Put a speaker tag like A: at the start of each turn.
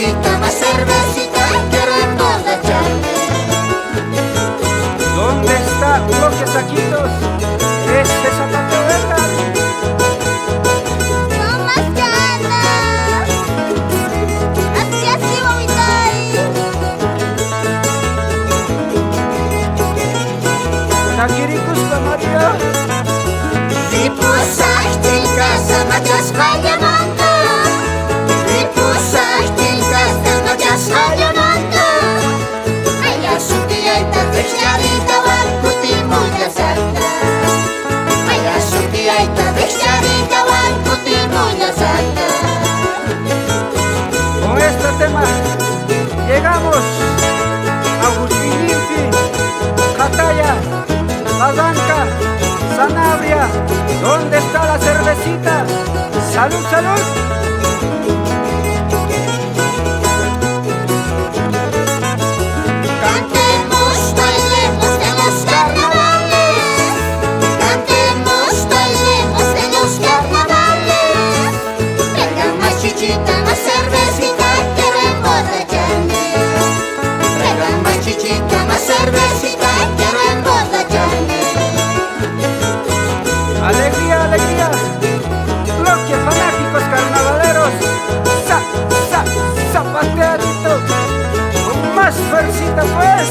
A: chichita, más cervecita, quiero emborracharme.
B: ¿Dónde está bloque saquitos? Este zapateo verde.
A: No más ganas. Así, vomitai.
B: Taquiricuspa María.
A: Si pusaste en casa, machas llamando. Si pusaste en casa, machas llamando. Allá su tieta, fechadita, va cuti muy santa. Allá su tieta, fechadita, va cuti muy santa.
B: Con este tema llegamos a Agustinimpi, Cataya, Palanca, Sanabria. ¿Dónde está la cervecita? ¡Salud, salud!
A: Cantemos, bailemos de los carnavales. Cantemos, bailemos de los carnavales. Venga más chichita, más cervecita, quiero emborracharme. Venga más chichita, más cervecita, quiero emborracharme.
B: ¡Alegría, alegría! Bloque fanáticos carnavaleros. Zapateadito. Con más fuercita pues.